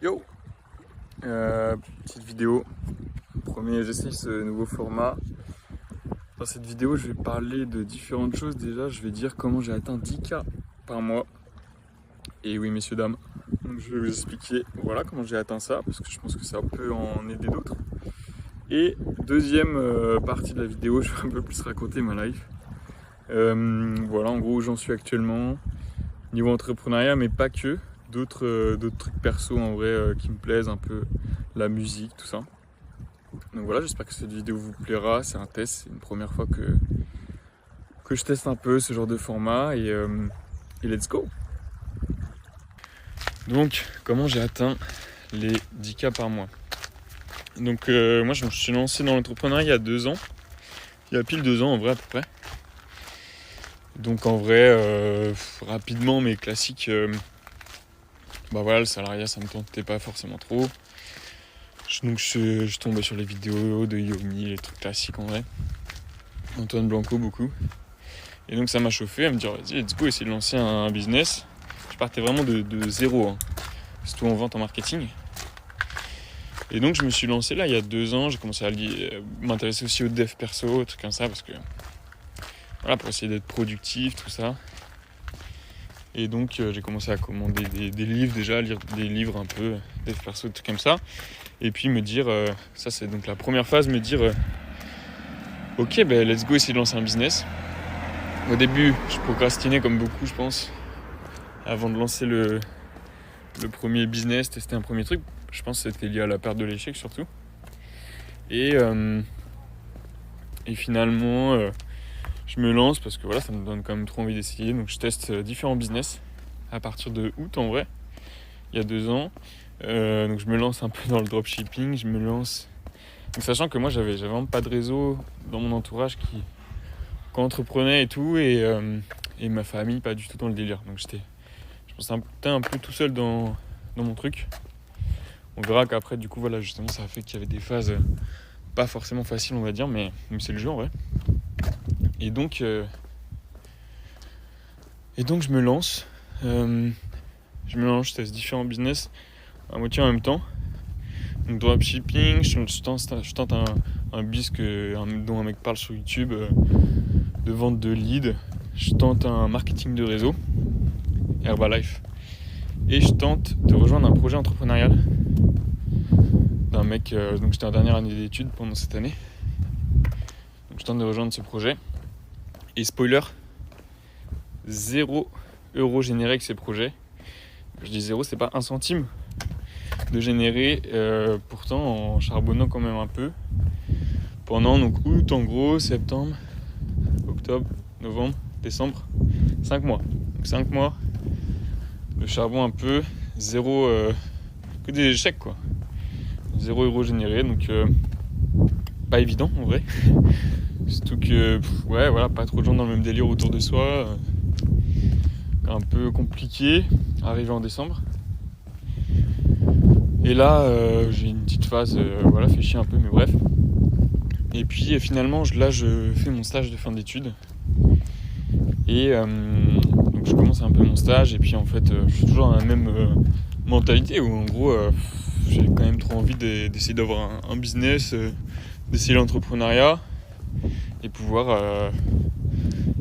Yo, petite vidéo. J'essaye ce nouveau format. Dans cette vidéo, je vais parler de différentes choses. Déjà, je vais dire comment j'ai atteint 10K par mois. Et oui, messieurs, dames. Donc, je vais vous expliquer voilà comment j'ai atteint ça, parce que je pense que ça peut en aider d'autres. Et deuxième partie de la vidéo, je vais un peu plus raconter ma life. Voilà, en gros, où j'en suis actuellement. Niveau entrepreneuriat, mais pas que. D'autres trucs perso en vrai qui me plaisent, un peu la musique, tout ça. Donc voilà, j'espère que cette vidéo vous plaira. C'est un test, c'est une première fois que je teste un peu ce genre de format et let's go. Donc, comment j'ai atteint les 10K par mois? Donc moi je me suis lancé dans l'entrepreneuriat il y a 2 ans. Il y a pile 2 ans en vrai à peu près. Donc en vrai, rapidement mais classique, bah voilà, le salariat ça me tentait pas forcément trop. Donc je tombais sur les vidéos de Yomi, les trucs classiques en vrai. Antoine Blanco beaucoup. Et donc ça m'a chauffé à me dire vas-y let's go, essayer de lancer un business. Je partais vraiment de zéro, hein. Surtout en vente, en marketing. Et donc je me suis lancé là il y a 2 ans, j'ai commencé à m'intéresser aussi au dev perso, trucs comme ça, parce que voilà, pour essayer d'être productif, tout ça. Et donc j'ai commencé à commander des livres déjà, lire des livres un peu, dev perso, trucs comme ça. Et puis me dire, ça c'est donc la première phase, me dire ok, let's go, essayer de lancer un business. Au début, je procrastinais comme beaucoup, je pense, avant de lancer le premier business, tester un premier truc. Je pense que c'était lié à la peur de l'échec surtout. Et finalement, je me lance parce que voilà, ça me donne quand même trop envie d'essayer. Donc je teste différents business à partir de août en vrai, il y a 2 ans. Donc je me lance un peu dans le dropshipping, je me lance. Donc, sachant que moi j'avais vraiment pas de réseau dans mon entourage qui entreprenait et tout, et ma famille pas du tout dans le délire. Donc je pense un peu tout seul dans mon truc. On verra qu'après du coup voilà, justement ça a fait qu'il y avait des phases pas forcément faciles on va dire, mais c'est le jeu en vrai. Et donc je me lance. Je teste différents business à moitié en même temps. Donc dropshipping, je tente un bis dont un mec parle sur YouTube, de vente de leads. Je tente un marketing de réseau, Herbalife. Et je tente de rejoindre un projet entrepreneurial d'un mec, donc j'étais en dernière année d'études pendant cette année. Donc je tente de rejoindre ce projet. Et spoiler, 0 € généré avec ces projets. Je dis 0, c'est pas 1 centime de générer, pourtant en charbonnant quand même un peu. Pendant donc août en gros, septembre, octobre, novembre, décembre, 5 mois. Donc 5 mois de charbon un peu, 0, que des échecs quoi. 0 € généré, donc pas évident en vrai. Surtout que pas trop de gens dans le même délire autour de soi. Un peu compliqué, arrivé en décembre. Et là, j'ai une petite phase, fait chier un peu, mais bref. Et puis finalement, je fais mon stage de fin d'études. Et donc je commence un peu mon stage, et puis en fait, je suis toujours dans la même mentalité où en gros, j'ai quand même trop envie d'essayer d'avoir un business, d'essayer l'entrepreneuriat et pouvoir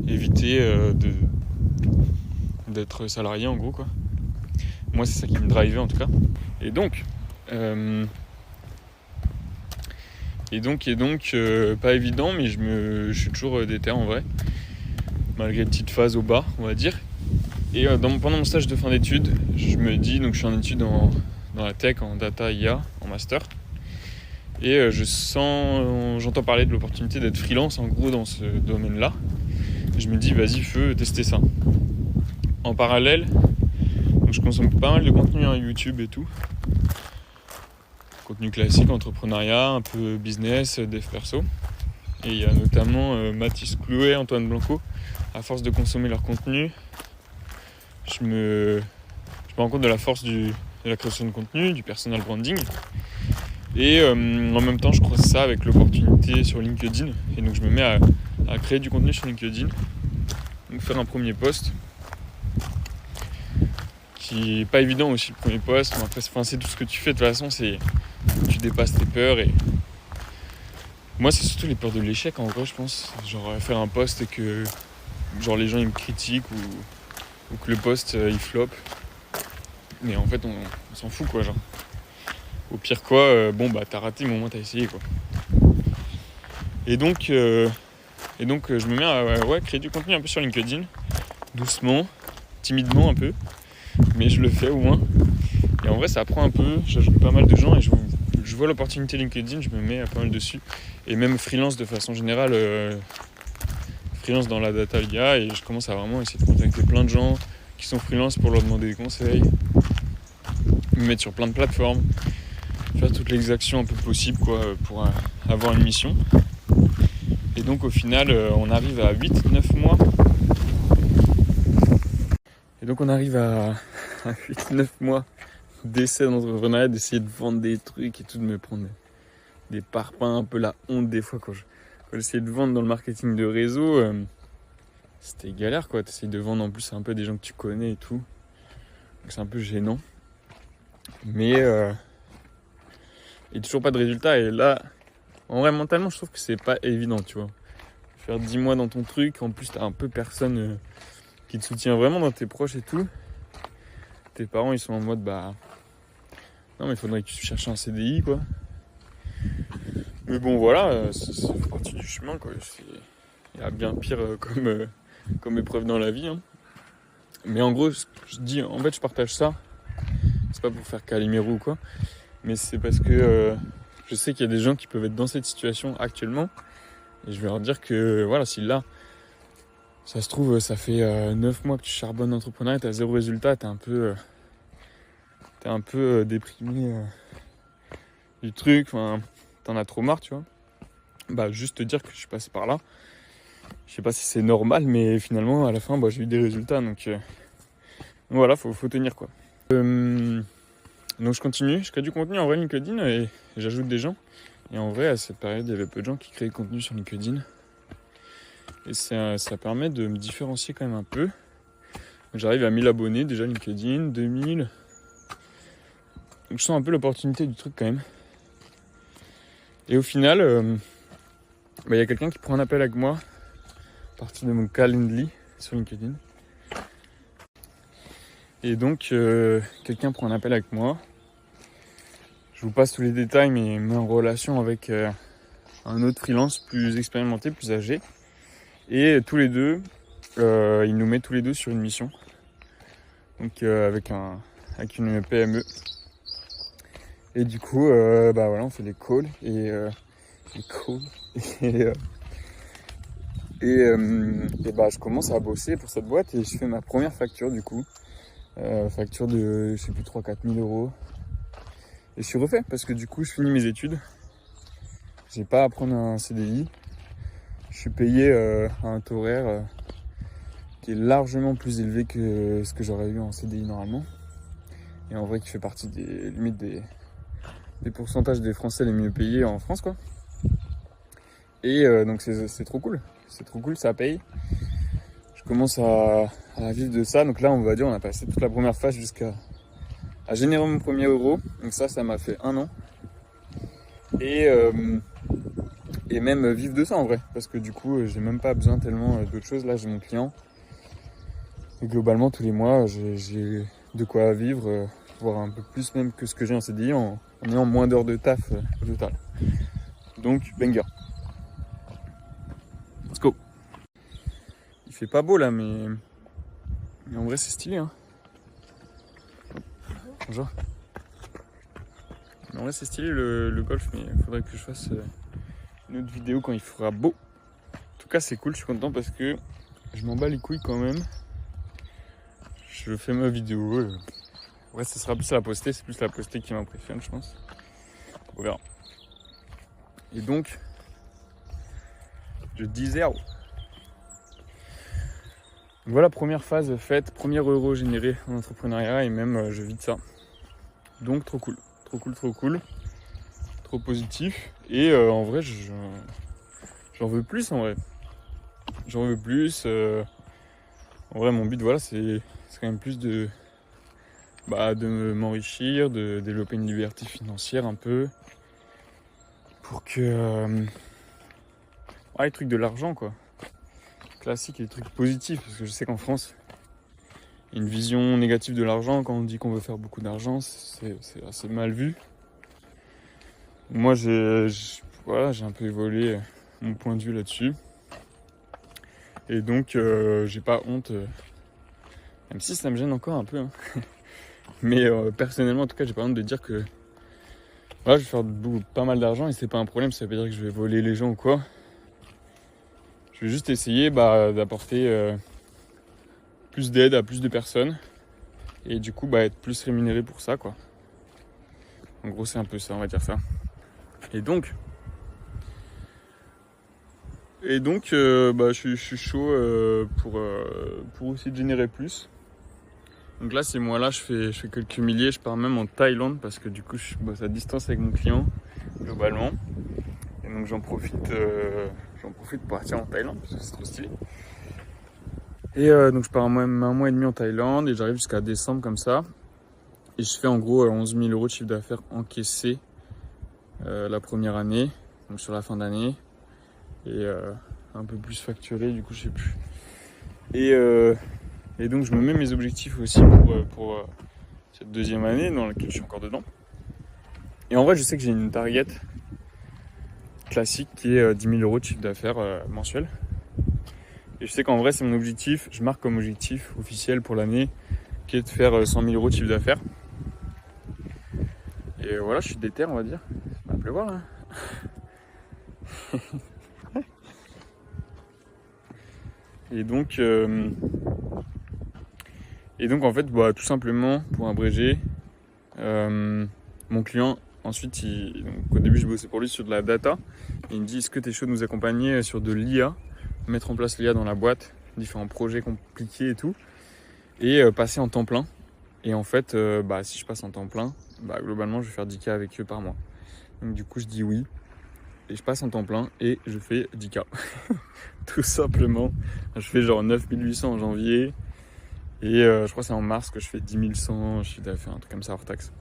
éviter d'être salarié en gros quoi. Moi c'est ça qui me drivait en tout cas. Et donc pas évident, mais je suis toujours déter en vrai, malgré une petite phase au bas on va dire. Et pendant mon stage de fin d'études, je me dis, donc je suis en études dans la tech, en data IA, en master. Et j'entends parler de l'opportunité d'être freelance en gros dans ce domaine-là. Et je me dis vas-y feu, tester ça. En parallèle, donc je consomme pas mal de contenu sur YouTube et tout. Contenu classique, entrepreneuriat, un peu business, dev perso. Et il y a notamment Mathis Clouet, Antoine Blanco. À force de consommer leur contenu, je me rends compte de la force de la création de contenu, du personal branding. Et en même temps, je croise ça avec l'opportunité sur LinkedIn. Et donc, je me mets à créer du contenu sur LinkedIn. Donc, faire un premier post C'est pas évident aussi le premier post. Mais après, c'est tout ce que tu fais de toute façon, c'est tu dépasses tes peurs. Et moi, c'est surtout les peurs de l'échec en vrai, je pense. Genre faire un post et que genre les gens ils me critiquent ou que le post il flop. Mais en fait, on s'en fout quoi, genre. Au pire quoi, bon bah t'as raté, mais au moins t'as essayé quoi. Et donc je me mets à créer du contenu un peu sur LinkedIn, doucement, timidement un peu, mais je le fais au moins. Et en vrai ça apprend un peu, j'ajoute pas mal de gens et je vois l'opportunité LinkedIn, je me mets pas mal dessus. Et même freelance de façon générale, freelance dans la data l'IA, et je commence à vraiment essayer de contacter plein de gens qui sont freelance pour leur demander des conseils, me mettre sur plein de plateformes, faire toutes les actions un peu possibles quoi, pour avoir une mission. Et donc au final on arrive à 8-9 mois. Et donc on arrive à 8-9 mois d'essai d'entrepreneuriat, d'essayer de vendre des trucs et tout, de me prendre des parpaings, un peu la honte des fois quand j'essayais de vendre dans le marketing de réseau. C'était galère quoi, t'essayes de vendre en plus un peu des gens que tu connais et tout. Donc c'est un peu gênant. Mais et toujours pas de résultat. Et là, en vrai mentalement je trouve que c'est pas évident, tu vois. Faire 10 mois dans ton truc, en plus t'as un peu personne qui te soutient vraiment dans tes proches et tout. Tes parents ils sont en mode bah non mais il faudrait que tu cherches un CDI quoi. Mais bon voilà, ça fait partie du chemin quoi. Il y a bien pire comme épreuve dans la vie. Hein. Mais en gros, je dis, en fait je partage ça. C'est pas pour faire Calimero ou quoi. Mais c'est parce que je sais qu'il y a des gens qui peuvent être dans cette situation actuellement. Et je vais leur dire que voilà, si là, ça se trouve, ça fait 9 mois que tu charbonnes d'entrepreneuriat, t'as zéro résultat, t'es un peu déprimé du truc, enfin, t'en as trop marre, tu vois. Bah, juste te dire que je suis passé par là. Je sais pas si c'est normal, mais finalement, à la fin, bah, j'ai eu des résultats, donc voilà, faut tenir quoi. Donc je continue, je crée du contenu en vrai LinkedIn et j'ajoute des gens. Et en vrai, à cette période, il y avait peu de gens qui créaient du contenu sur LinkedIn. Et ça permet de me différencier quand même un peu. J'arrive à 1000 abonnés déjà LinkedIn, 2000. Donc je sens un peu l'opportunité du truc quand même. Et au final, il y a quelqu'un qui prend un appel avec moi à partir de mon Calendly sur LinkedIn. Et donc quelqu'un prend un appel avec moi. Je vous passe tous les détails, mais il me met en relation avec un autre freelance plus expérimenté, plus âgé. Et tous les deux, il nous met tous les deux sur une mission. Donc avec une PME. Et du coup, bah voilà, on fait des calls et bah je commence à bosser pour cette boîte et je fais ma première facture du coup. Facture de, je sais plus, 3-4 000 euros. Et je suis refait parce que du coup, je finis mes études. J'ai pas à prendre un CDI. Je suis payé à un taux horaire qui est largement plus élevé que ce que j'aurais eu en CDI normalement. Et en vrai, qui fait partie des limites des pourcentages des Français les mieux payés en France, quoi. Et donc c'est trop cool. C'est trop cool, ça paye. Je commence à vivre de ça. Donc là, on va dire, on a passé toute la première phase jusqu'à générer mon premier euro. Donc ça m'a fait 1 an. Et même vivre de ça en vrai. Parce que du coup, j'ai même pas besoin tellement d'autre chose. Là, j'ai mon client. Et globalement, tous les mois, j'ai de quoi vivre, voire un peu plus même que ce que j'ai en CDI en ayant moins d'heures de taf au total. Donc, banger. Let's go. Il fait pas beau là, mais en vrai, c'est stylé. Hein. Bonjour. En vrai, c'est stylé le golf, mais il faudrait que je fasse une autre vidéo quand il fera beau. En tout cas, c'est cool, je suis content parce que je m'en bats les couilles quand même. Je fais ma vidéo. Ouais, ce sera plus à la poster, c'est plus la poster qui m'impressionne, je pense. On verra. Et donc, je disais, voilà, première phase faite, premier euro généré en entrepreneuriat et même je vis de ça. Donc, trop cool, trop cool, trop cool, trop positif. Et en vrai, j'en veux plus en vrai. J'en veux plus. En vrai, mon but, voilà, c'est quand même plus de de m'enrichir, de développer une liberté financière un peu, pour que les trucs de l'argent quoi, classique, et les trucs positifs, parce que je sais qu'en France il y a une vision négative de l'argent. Quand on dit qu'on veut faire beaucoup d'argent, c'est assez mal vu. Moi j'ai un peu évolué mon point de vue là-dessus, et donc j'ai pas honte, même si ça me gêne encore un peu hein. Mais personnellement en tout cas j'ai pas honte de dire que je vais faire pas mal d'argent, et c'est pas un problème. Ça veut pas dire que je vais voler les gens ou quoi. Je vais juste essayer d'apporter plus d'aide à plus de personnes, et du coup être plus rémunéré pour ça quoi. En gros c'est un peu ça, on va dire ça. Et donc je suis chaud pour aussi générer plus. Donc là ces mois-là je fais quelques milliers. Je pars même en Thaïlande parce que du coup je bosse à distance avec mon client globalement. Et donc j'en profite pour partir en Thaïlande parce que c'est trop stylé. Et donc je pars un mois et demi en Thaïlande, et j'arrive jusqu'à décembre comme ça. Et je fais en gros 11 000 € de chiffre d'affaires encaissé la première année, donc sur la fin d'année. Et un peu plus facturé, du coup je sais plus. Et donc je me mets mes objectifs aussi pour cette deuxième année dans laquelle je suis encore dedans. Et en vrai je sais que j'ai une target classique qui est 10 000 € de chiffre d'affaires mensuel. Et je sais qu'en vrai c'est mon objectif, je marque comme objectif officiel pour l'année, qui est de faire 100 000 € de chiffre d'affaires. Et voilà, je suis déter, on va dire. Ça va pleuvoir là. Et donc en fait, tout simplement, pour abréger, mon client, ensuite, donc, au début je bossais pour lui sur de la data. Et il me dit, est-ce que tu es chaud de nous accompagner sur de l'IA, mettre en place l'IA dans la boîte, différents projets compliqués et tout, et passer en temps plein. Et en fait, si je passe en temps plein, globalement je vais faire 10K avec eux par mois. Donc du coup je dis oui, et je passe en temps plein et je fais 10K. Tout simplement. Je fais genre 9 800 en janvier, et je crois que c'est en mars que je fais 10 100 chiffre d'affaires, un truc comme ça hors taxe.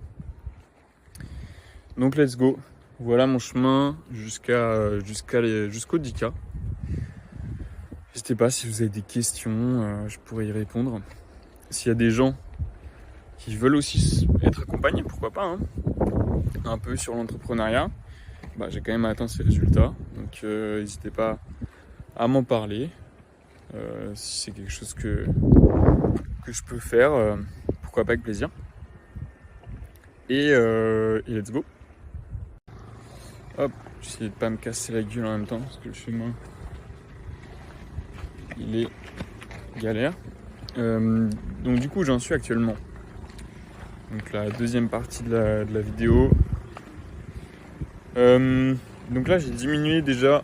Donc let's go. Voilà mon chemin jusqu'au 10K. N'hésitez pas si vous avez des questions, je pourrais y répondre. S'il y a des gens qui veulent aussi être accompagnés, pourquoi pas, hein, un peu sur l'entrepreneuriat, j'ai quand même atteint ces résultats. Donc n'hésitez pas à m'en parler. Si c'est quelque chose que je peux faire, pourquoi pas, avec plaisir. Et let's go. Hop, j'essaie de pas me casser la gueule en même temps parce que le chemin il est galère. Donc du coup j'en suis actuellement. Donc la deuxième partie de la vidéo. Donc là j'ai diminué déjà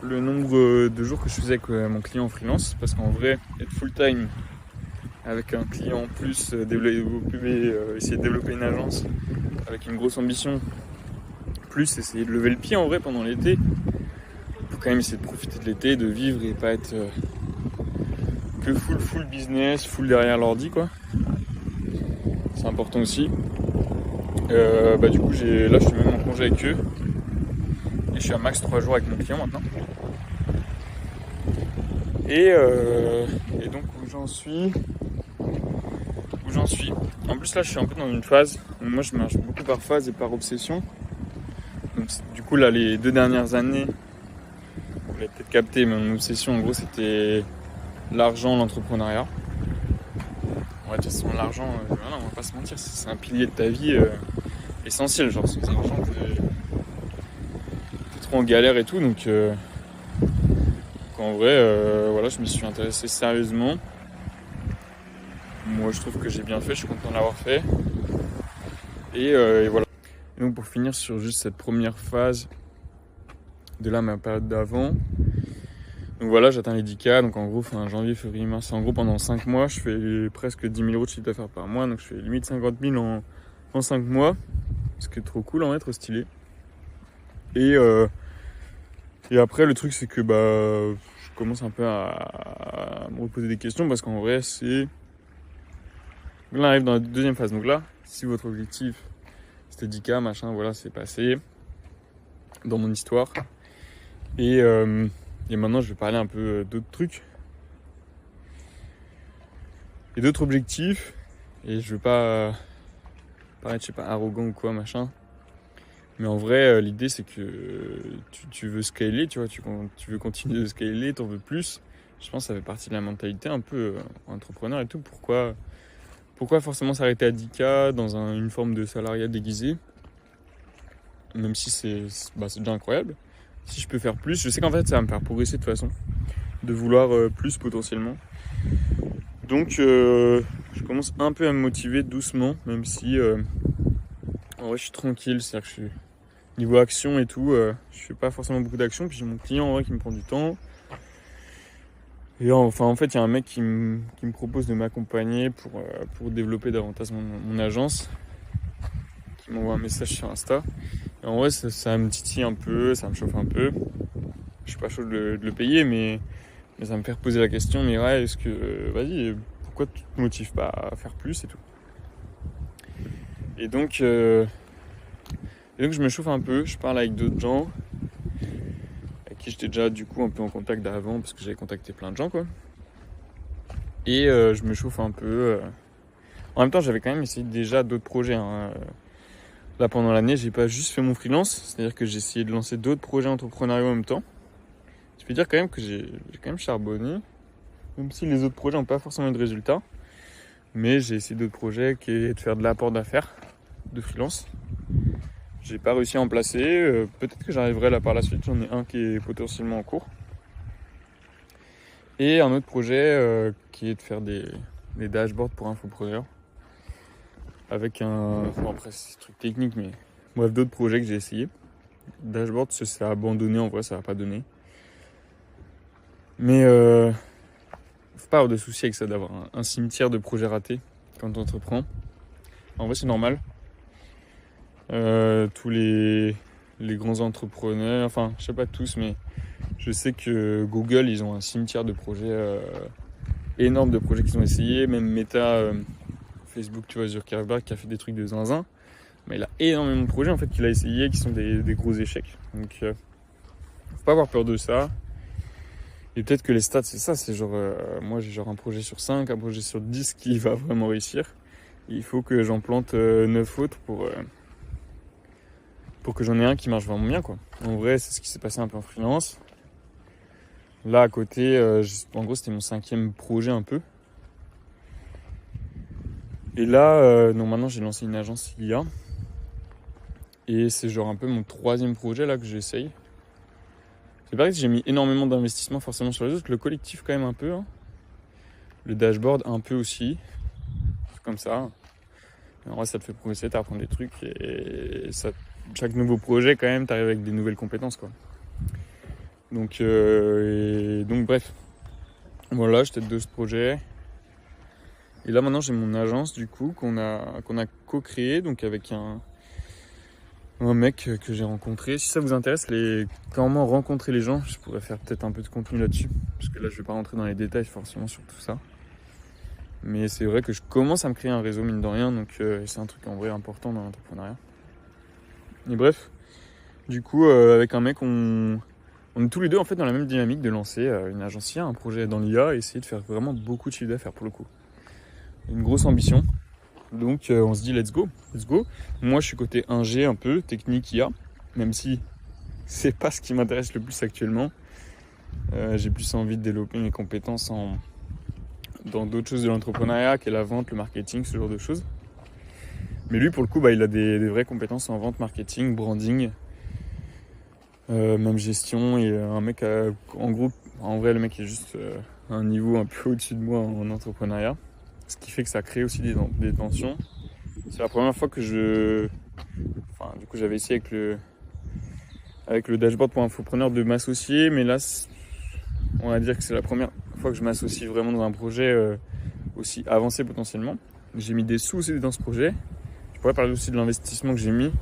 le nombre de jours que je faisais avec mon client en freelance, parce qu'en vrai être full time avec un client en plus, essayer de développer une agence avec une grosse ambition, plus essayer de lever le pied en vrai pendant l'été, faut quand même essayer de profiter de l'été, de vivre et pas être que full business, full derrière l'ordi quoi. C'est important aussi. Du coup là je suis même en congé avec eux, et je suis à max 3 jours avec mon client maintenant. Et donc où j'en suis. En plus là je suis un peu dans une phase, moi je marche beaucoup par phase et par obsession. Donc, du coup là les 2 dernières années, vous l'avez peut-être capté, mais mon obsession en gros c'était l'argent, l'entrepreneuriat. Ouais, de toute façon l'argent, on va pas se mentir, c'est un pilier de ta vie essentiel. Genre sans argent t'es trop en galère et tout. Donc en vrai je me suis intéressé sérieusement. Moi je trouve que j'ai bien fait, je suis content de l'avoir fait. Et voilà. Et donc pour finir sur juste cette première phase de là, ma période d'avant. Donc voilà, j'atteins les 10K, donc en gros fin janvier, février, mars, en gros pendant 5 mois je fais presque 10 000 € de chiffre d'affaires par mois. Donc je fais limite 50 000 en 5 mois, ce qui est trop cool en vrai, trop stylé. Et après le truc c'est que je commence un peu à me reposer des questions, parce qu'en vrai c'est Donc là, on arrive dans la deuxième phase. Donc là, si votre objectif c'était 10K, machin, voilà, c'est passé dans mon histoire. Et maintenant, je vais parler un peu d'autres trucs et d'autres objectifs. Et je veux pas paraître, je sais pas, arrogant ou quoi, machin. Mais en vrai, l'idée, c'est que tu veux scaler, tu vois, tu veux continuer de scaler, t'en veux plus. Je pense que ça fait partie de la mentalité un peu entrepreneur et tout. Pourquoi forcément s'arrêter à 10K dans une forme de salariat déguisé? Même si c'est déjà incroyable. Si je peux faire plus, je sais qu'en fait ça va me faire progresser de toute façon. De vouloir plus potentiellement. Donc je commence un peu à me motiver doucement, même si en vrai je suis tranquille. C'est-à-dire que niveau action et tout, je fais pas forcément beaucoup d'actions. Puis j'ai mon client en vrai qui me prend du temps. Et enfin, en fait, il y a un mec qui me propose de m'accompagner pour développer davantage mon agence, qui m'envoie un message sur Insta. Et en vrai, ça me titille un peu, ça me chauffe un peu. Je suis pas chaud de le payer, mais ça me fait poser la question, mais ouais, est-ce que, vas-y, pourquoi tu te motives pas à faire plus et tout. Et donc, je me chauffe un peu, je parle avec d'autres gens, avec qui j'étais déjà du coup un peu en contact d'avant, parce que j'avais contacté plein de gens, quoi. Et je me chauffe un peu. En même temps, j'avais quand même essayé déjà d'autres projets. Hein. Là, pendant l'année, j'ai pas juste fait mon freelance, c'est-à-dire que j'ai essayé de lancer d'autres projets entrepreneuriaux en même temps. Je peux dire quand même que j'ai quand même charbonné, même si les autres projets n'ont pas forcément eu de résultats. Mais j'ai essayé d'autres projets qui est de faire de l'apport d'affaires de freelance. J'ai pas réussi à en placer. Peut-être que j'arriverai là par la suite. J'en ai un qui est potentiellement en cours. Et un autre projet qui est de faire des dashboards pour infopreneurs. Avec bon après c'est un truc technique, mais bref, d'autres projets que j'ai essayé. Dashboard, c'est abandonné, en vrai ça va pas donner. Mais faut pas avoir de soucis avec ça, d'avoir un cimetière de projets ratés quand on entreprend. En vrai c'est normal. Tous les grands entrepreneurs, enfin je sais pas tous, mais je sais que Google ils ont un cimetière de projets énorme, de projets qu'ils ont essayé. Même Meta, Facebook, tu vois, Zuckerberg qui a fait des trucs de zinzin, mais il a énormément de projets en fait qu'il a essayé qui sont des gros échecs. Donc faut pas avoir peur de ça. Et peut-être que les stats c'est ça, c'est genre moi j'ai genre un projet sur 5, un projet sur 10 qui va vraiment réussir. Il faut que j'en plante 9 autres pour que j'en ai un qui marche vraiment bien, quoi. En vrai c'est ce qui s'est passé un peu en freelance. Là à côté, en gros c'était mon 5e projet un peu. Et là, maintenant j'ai lancé une agence IA. Et c'est genre un peu mon 3e projet là que j'essaye. C'est pareil que j'ai mis énormément d'investissement forcément sur les autres. Le collectif quand même un peu. Hein. Le dashboard un peu aussi. C'est comme ça. En vrai ça te fait progresser, t'apprends des trucs. Et chaque nouveau projet quand même t'arrives avec des nouvelles compétences, quoi. Donc bref. Voilà, je t'aide de ce projet. Et là maintenant j'ai mon agence du coup qu'on a co-créé, donc avec un mec que j'ai rencontré. Si ça vous intéresse, comment rencontrer les gens, je pourrais faire peut-être un peu de contenu là-dessus. Parce que là je vais pas rentrer dans les détails forcément sur tout ça. Mais c'est vrai que je commence à me créer un réseau mine de rien, donc c'est un truc en vrai important dans l'entrepreneuriat. Et bref, du coup avec un mec on est tous les deux en fait dans la même dynamique de lancer une agence IA, un projet dans l'IA, et essayer de faire vraiment beaucoup de chiffre d'affaires pour le coup. Une grosse ambition. Donc on se dit let's go. Moi je suis côté ingé un peu, technique IA, même si c'est pas ce qui m'intéresse le plus actuellement. J'ai plus envie de développer mes compétences dans d'autres choses de l'entrepreneuriat, qu'est la vente, le marketing, ce genre de choses. Mais lui pour le coup il a des vraies compétences en vente, marketing, branding, même gestion, et un mec en gros, en vrai le mec est juste un niveau un peu au-dessus de moi en entrepreneuriat. Ce qui fait que ça crée aussi des tensions. C'est la première fois que du coup j'avais essayé avec le dashboard pour infopreneur de m'associer, mais là on va dire que c'est la première fois que je m'associe vraiment dans un projet aussi avancé potentiellement. J'ai mis des sous aussi dans ce projet. Je pourrais parler aussi de l'investissement que j'ai mis,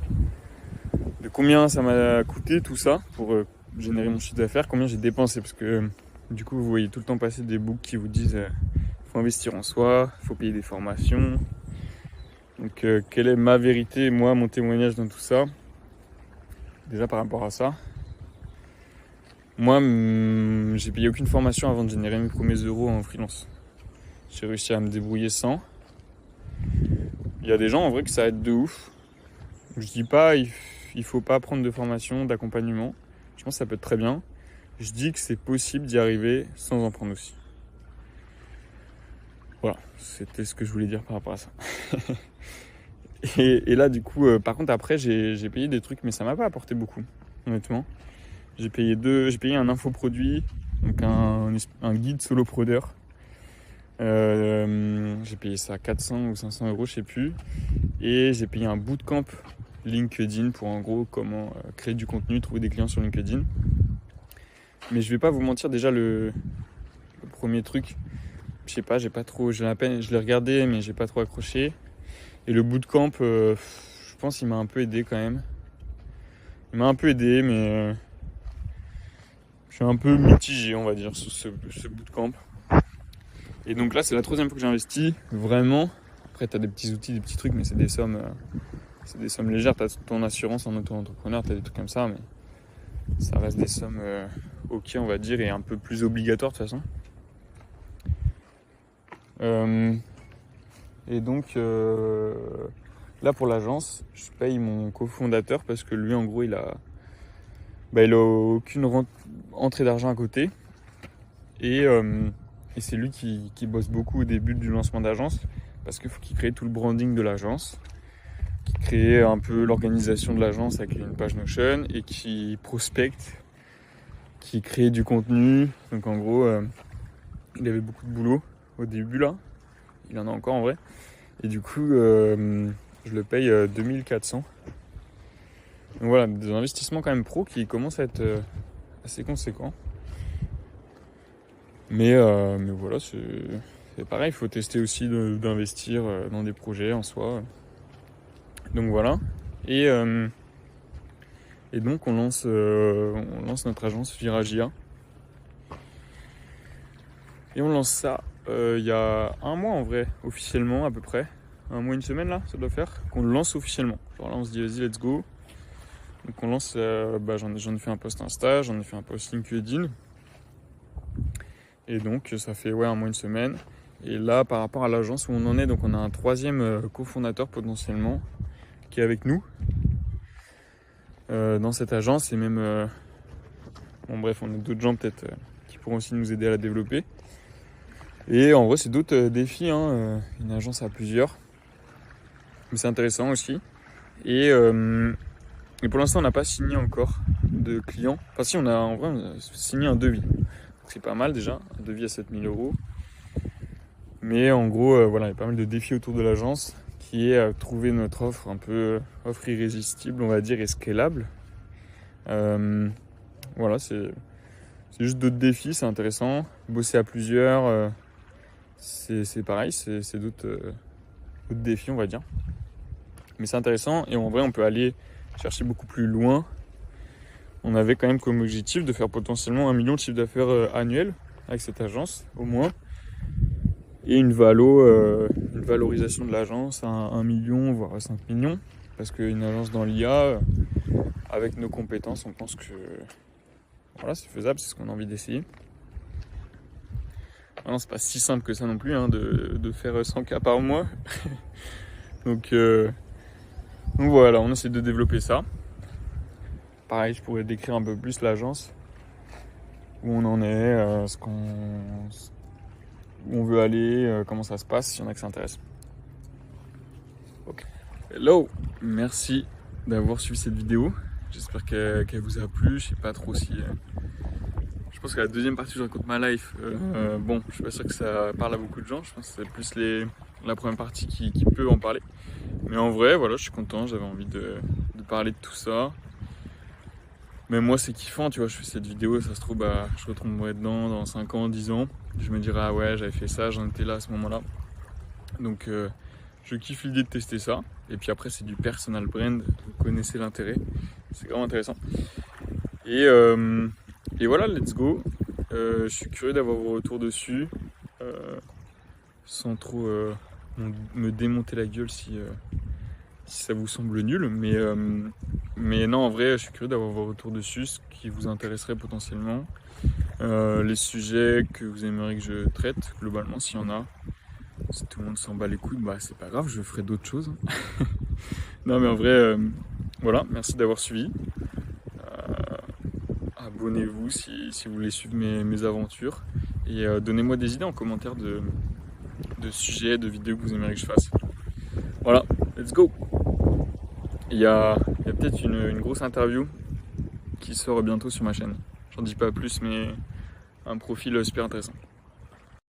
de combien ça m'a coûté tout ça pour générer mon chiffre d'affaires, combien j'ai dépensé, parce que du coup vous voyez tout le temps passer des books qui vous disent faut investir en soi, faut payer des formations, Donc quelle est ma vérité, moi, mon témoignage dans tout ça? Déjà par rapport à ça, moi j'ai payé aucune formation avant de générer mes premiers euros en freelance. J'ai réussi à me débrouiller sans. Il y a des gens en vrai que ça aide de ouf. Je dis pas il faut pas prendre de formation, d'accompagnement. Je pense que ça peut être très bien. Je dis que c'est possible d'y arriver sans en prendre aussi. Voilà, c'était ce que je voulais dire par rapport à ça. Et là, du coup, par contre, après, j'ai payé des trucs, mais ça m'a pas apporté beaucoup, honnêtement. J'ai payé un infoproduit, donc un guide solopreneur. J'ai payé ça 400 ou 500 euros, je sais plus. Et j'ai payé un bootcamp LinkedIn pour en gros comment créer du contenu, trouver des clients sur LinkedIn. Mais je vais pas vous mentir, déjà le premier truc, je sais pas, j'ai la peine, je l'ai regardé mais j'ai pas trop accroché. Et le bootcamp, je pense qu'il m'a un peu aidé quand même. Il m'a un peu aidé, mais je suis un peu mitigé, on va dire, sur ce bootcamp. Et donc là, c'est la 3e fois que j'investis, vraiment. Après, tu as des petits outils, des petits trucs, mais c'est des sommes légères. Tu as ton assurance en auto-entrepreneur, tu as des trucs comme ça, mais ça reste des sommes ok, on va dire, et un peu plus obligatoires de toute façon. Et donc, là, pour l'agence, je paye mon cofondateur parce que lui, en gros, il a aucune entrée d'argent à côté. Et c'est lui qui bosse beaucoup au début du lancement d'agence parce qu'il faut qu'il crée tout le branding de l'agence, qui crée un peu l'organisation de l'agence avec une page Notion et qui prospecte, qui crée du contenu. Donc en gros, il avait beaucoup de boulot au début là. Il en a encore en vrai. Et du coup, je le paye 2400. Donc voilà, des investissements quand même pro qui commencent à être assez conséquents. Mais voilà, c'est pareil, il faut tester aussi d'investir dans des projets en soi. Donc voilà. Et donc on lance notre agence Viragia. Et on lance ça il y a un mois en vrai, officiellement à peu près. Un mois, une semaine là, ça doit faire, qu'on le lance officiellement. Genre là on se dit vas-y, let's go. Donc on lance, j'en ai fait un post Insta, j'en ai fait un post LinkedIn. Et donc ça fait un mois, une semaine. Et là par rapport à l'agence où on en est, donc on a un 3e cofondateur potentiellement qui est avec nous dans cette agence. Et même, bon bref, on a d'autres gens peut-être qui pourront aussi nous aider à la développer. Et en vrai c'est d'autres défis, hein, une agence à plusieurs. Mais c'est intéressant aussi. Et pour l'instant on n'a pas signé encore de clients. Enfin si, on a signé un devis. C'est pas mal déjà, un devis à 7000 euros. Mais en gros, voilà, il y a pas mal de défis autour de l'agence qui est trouver notre offre un peu offre irrésistible, on va dire, et scalable. Voilà, c'est juste d'autres défis, c'est intéressant. Bosser à plusieurs, c'est pareil, c'est d'autres défis, on va dire. Mais c'est intéressant et en vrai, on peut aller chercher beaucoup plus loin. On avait quand même comme objectif de faire potentiellement 1 million de chiffre d'affaires annuel avec cette agence, au moins. Et une valorisation de l'agence à 1 million, voire à 5 millions. Parce qu'une agence dans l'IA, avec nos compétences, on pense que voilà, c'est faisable, c'est ce qu'on a envie d'essayer. Non, c'est pas si simple que ça non plus, hein, de faire 100K par mois. Donc voilà, on essaie de développer ça. Pareil, je pourrais décrire un peu plus l'agence, où on en est, où on veut aller, comment ça se passe, s'il y en a que ça intéresse. Okay. Hello, merci d'avoir suivi cette vidéo. J'espère qu'elle vous a plu. Je sais pas trop si... Je pense que la deuxième partie où je raconte ma life, bon, je suis pas sûr que ça parle à beaucoup de gens. Je pense que c'est plus la première partie qui peut en parler. Mais en vrai, voilà, je suis content. J'avais envie de parler de tout ça. Mais moi, c'est kiffant, tu vois. Je fais cette vidéo, ça se trouve, je retomberai dedans dans 5 ans, 10 ans. Je me dirai, ah ouais, j'avais fait ça, j'en étais là à ce moment-là. Donc, je kiffe l'idée de tester ça. Et puis après, c'est du personal brand. Vous connaissez l'intérêt. C'est vraiment intéressant. Et voilà, let's go. Je suis curieux d'avoir vos retours dessus. Sans trop me démonter la gueule si ça vous semble nul. Mais non, en vrai, je suis curieux d'avoir vos retours dessus, ce qui vous intéresserait potentiellement. Les sujets que vous aimeriez que je traite, globalement, s'il y en a. Si tout le monde s'en bat les couilles, bah c'est pas grave, je ferai d'autres choses. Non mais en vrai, voilà, merci d'avoir suivi. Abonnez-vous si vous voulez suivre mes aventures. Et donnez-moi des idées en commentaire de sujets, de vidéos que vous aimeriez que je fasse. Voilà, let's go. Il y a peut-être une grosse interview qui sort bientôt sur ma chaîne. J'en dis pas plus, mais un profil super intéressant.